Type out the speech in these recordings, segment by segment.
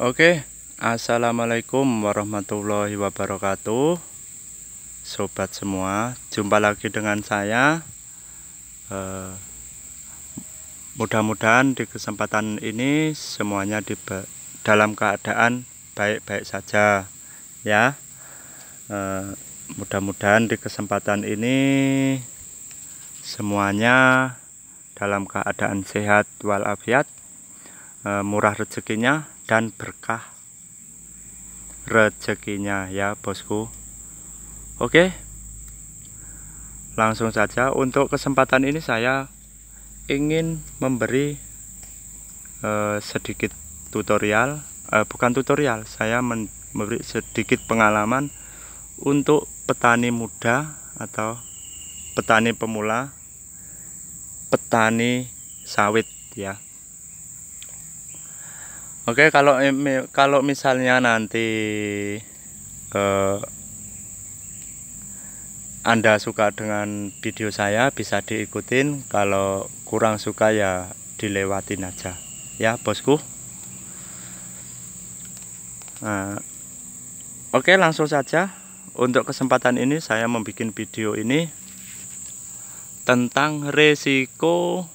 Oke, assalamualaikum warahmatullahi wabarakatuh, sobat semua. Jumpa lagi dengan saya. Mudah-mudahan di kesempatan ini semuanya dalam keadaan baik-baik saja, ya. Mudah-mudahan di kesempatan ini semuanya dalam keadaan sehat walafiat, murah rezekinya dan berkah rezekinya, ya bosku. Oke, langsung saja. Untuk kesempatan ini saya ingin memberi sedikit tutorial, bukan tutorial, saya memberi sedikit pengalaman untuk petani muda atau petani pemula, petani sawit, ya. Oke, kalau misalnya nanti Anda suka dengan video saya, bisa diikutin. Kalau kurang suka ya dilewatin aja, ya bosku. Oke, langsung saja. Untuk kesempatan ini saya membuat video ini tentang resiko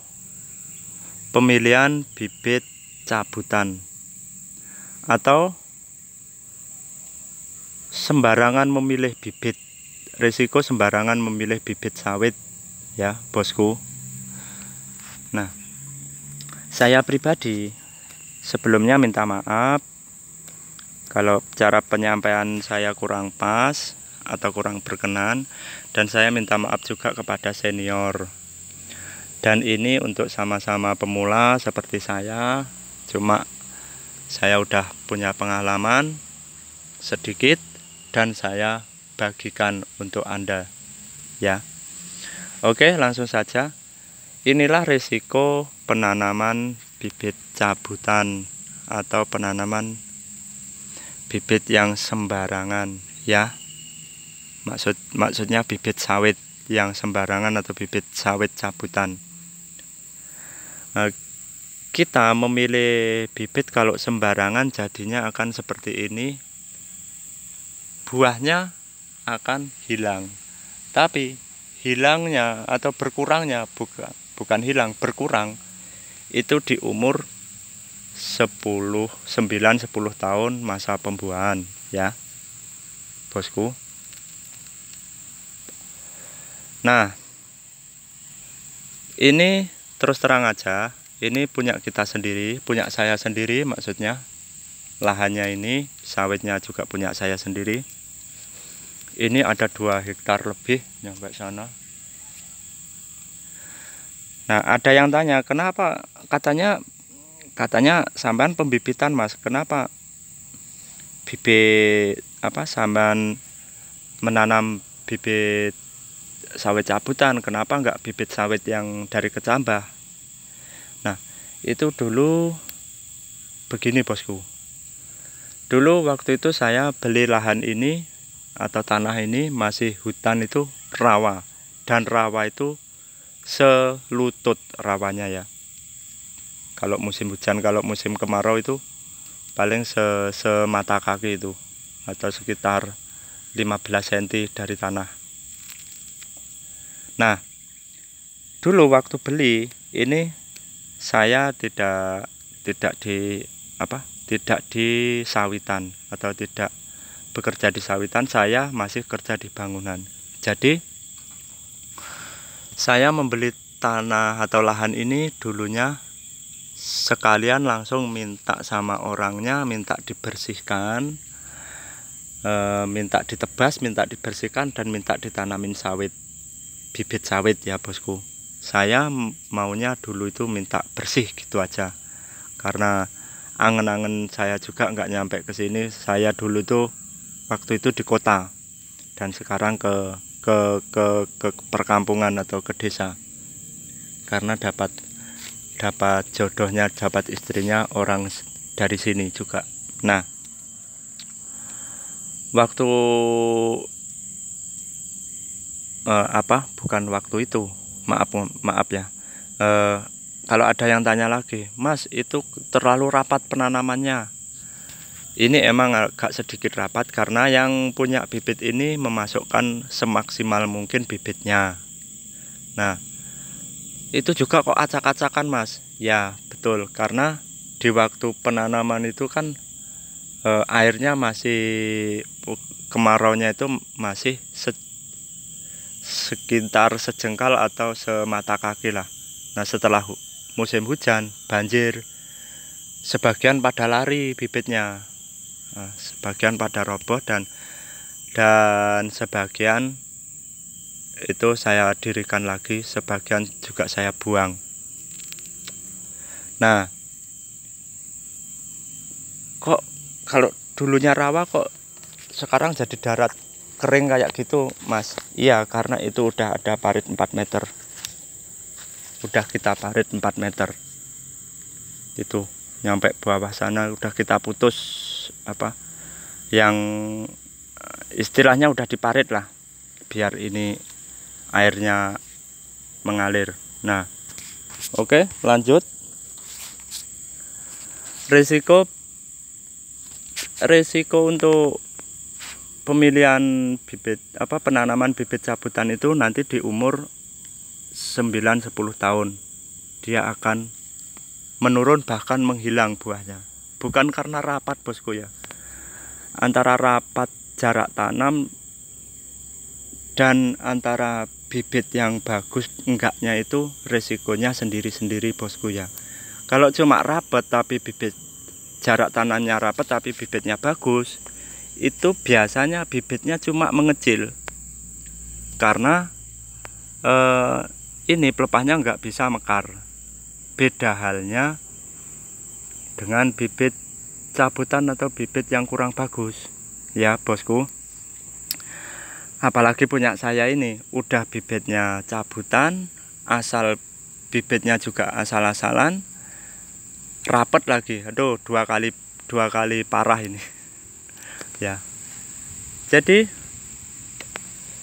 pemilihan bibit cabutan atau sembarangan memilih bibit, risiko sembarangan memilih bibit sawit, ya bosku. Nah, saya pribadi sebelumnya minta maaf kalau cara penyampaian saya kurang pas atau kurang berkenan, dan saya minta maaf juga kepada senior. Dan ini untuk sama-sama pemula seperti saya, cuma saya udah punya pengalaman sedikit dan saya bagikan untuk Anda, ya. Oke, langsung saja. Inilah risiko penanaman bibit cabutan atau penanaman bibit yang sembarangan, ya. Maksudnya bibit sawit yang sembarangan atau bibit sawit cabutan. Kita memilih bibit kalau sembarangan jadinya akan seperti ini. Buahnya akan hilang. Tapi hilangnya atau berkurangnya bukan hilang, berkurang itu di umur 9-10 tahun masa pembuahan, ya bosku. Nah, ini terus terang aja, ini punya kita sendiri, punya saya sendiri maksudnya. Lahannya ini, sawitnya juga punya saya sendiri. Ini ada 2 hektar lebih nyampe sana. Nah, ada yang tanya, kenapa katanya sampean pembibitan, Mas. Kenapa bibit sampean menanam bibit sawit cabutan, kenapa enggak bibit sawit yang dari kecambah? Nah, itu dulu begini bosku. Dulu waktu itu saya beli lahan ini atau tanah ini masih hutan, itu rawa, dan rawa itu selutut rawanya, ya. Kalau musim hujan, kalau musim kemarau itu paling semata kaki itu, atau sekitar 15 cm dari tanah. Nah, dulu waktu beli ini saya tidak di sawitan atau tidak bekerja di sawitan, saya masih kerja di bangunan. Jadi saya membeli tanah atau lahan ini dulunya sekalian langsung minta sama orangnya, minta dibersihkan, minta ditebas, minta dibersihkan, dan minta ditanamin sawit, bibit sawit, ya bosku. Saya maunya dulu itu minta bersih gitu aja, karena angen-angen saya juga nggak nyampe ke sini. Saya dulu tuh waktu itu di kota, dan sekarang ke perkampungan atau ke desa, karena dapat jodohnya, dapat istrinya orang dari sini juga. Nah, waktu bukan waktu itu, maaf ya, kalau ada yang tanya lagi, Mas, itu terlalu rapat penanamannya, ini emang agak sedikit rapat karena yang punya bibit ini memasukkan semaksimal mungkin bibitnya. Nah, itu juga kok acak-acakan Mas. Ya betul, karena di waktu penanaman itu kan airnya masih, kemaraunya itu masih sekitar sejengkal atau semata kaki lah. Nah, setelah musim hujan banjir, sebagian pada lari bibitnya, nah, sebagian pada roboh, dan sebagian itu saya dirikan lagi, sebagian juga saya buang. Nah, kok kalau dulunya rawa kok sekarang jadi darat kering kayak gitu Mas? Iya, karena itu udah ada parit 4 meter, udah kita parit 4 meter itu nyampe bawah sana, udah kita putus apa yang istilahnya udah diparit lah, biar ini airnya mengalir. Nah, oke, lanjut. Risiko untuk pemilihan bibit penanaman bibit cabutan itu nanti di umur 9-10 tahun dia akan menurun, bahkan menghilang buahnya. Bukan karena rapat bosku ya, antara rapat jarak tanam dan antara bibit yang bagus enggaknya itu resikonya sendiri-sendiri bosku ya. Kalau cuma rapat tapi bibit, jarak tanamnya rapat tapi bibitnya bagus, itu biasanya bibitnya cuma mengecil karena ini pelepahnya nggak bisa mekar. Beda halnya dengan bibit cabutan atau bibit yang kurang bagus ya bosku. Apalagi punya saya ini udah bibitnya cabutan, asal bibitnya juga asal-asalan, rapet lagi, aduh dua kali parah ini ya. Jadi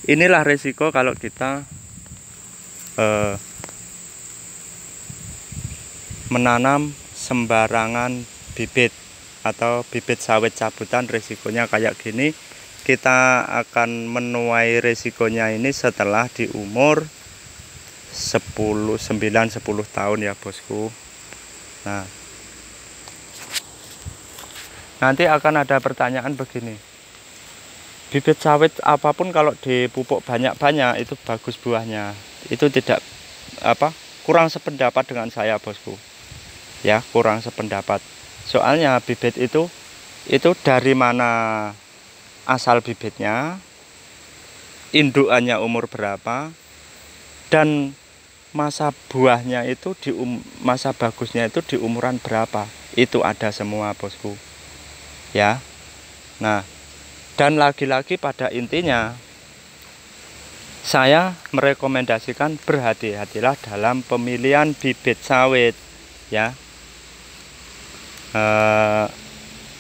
inilah resiko kalau kita menanam sembarangan bibit atau bibit sawit cabutan. Resikonya kayak gini, kita akan menuai resikonya ini setelah di umur 9-10 tahun ya bosku. Nah, nanti akan ada pertanyaan begini, bibit sawit apapun kalau dipupuk banyak-banyak itu bagus buahnya. Itu tidak kurang sependapat dengan saya bosku ya, kurang sependapat. Soalnya bibit itu dari mana asal bibitnya, indukannya umur berapa, dan masa buahnya itu masa bagusnya itu di umuran berapa, itu ada semua bosku ya. Nah, dan lagi-lagi pada intinya saya merekomendasikan berhati-hatilah dalam pemilihan bibit sawit ya.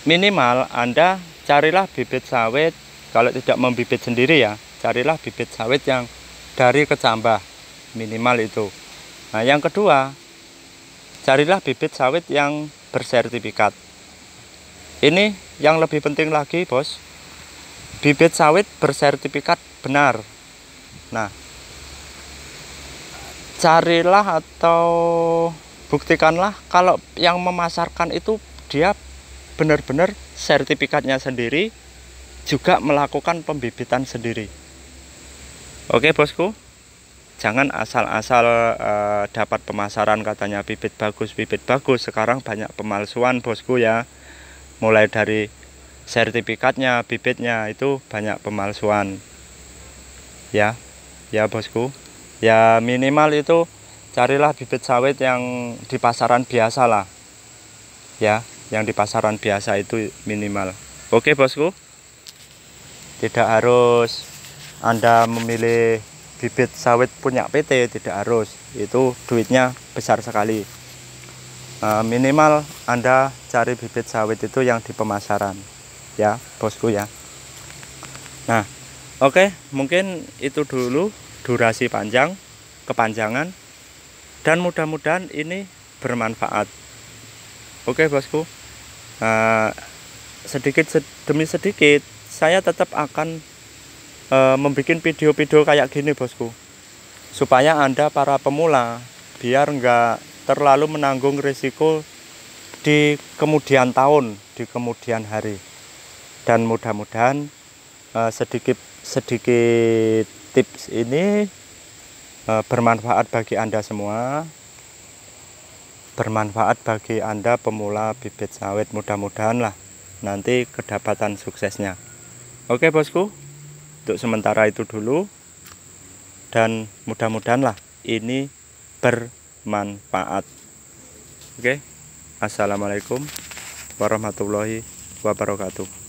Minimal Anda carilah bibit sawit, kalau tidak membibit sendiri ya, carilah bibit sawit yang dari kecambah, minimal itu. Nah, yang kedua, carilah bibit sawit yang bersertifikat. Ini yang lebih penting lagi bos, bibit sawit bersertifikat benar. Nah, carilah atau buktikanlah kalau yang memasarkan itu dia benar-benar sertifikatnya sendiri, juga melakukan pembibitan sendiri. Oke bosku, jangan asal-asal dapat pemasaran katanya bibit bagus. Sekarang banyak pemalsuan bosku ya, mulai dari sertifikatnya, bibitnya itu banyak pemalsuan ya bosku ya. Minimal itu carilah bibit sawit yang di pasaran biasa lah ya, yang di pasaran biasa itu minimal. Oke bosku, tidak harus Anda memilih bibit sawit punya PT, tidak harus, itu duitnya besar sekali. Minimal Anda cari bibit sawit itu yang di pemasaran ya bosku ya. Nah, oke, mungkin itu dulu, durasi panjang, kepanjangan, dan mudah-mudahan ini bermanfaat. Oke bosku, demi sedikit saya tetap akan membuat video-video kayak gini bosku, supaya Anda para pemula biar nggak terlalu menanggung risiko di kemudian tahun, di kemudian hari. Dan mudah-mudahan sedikit tips ini bermanfaat bagi Anda semua, bermanfaat bagi Anda pemula bibit sawit. Mudah-mudahan lah nanti kedapatan suksesnya. Oke bosku, untuk sementara itu dulu, dan mudah-mudahan lah ini bermanfaat. Oke, assalamualaikum warahmatullahi wabarakatuh.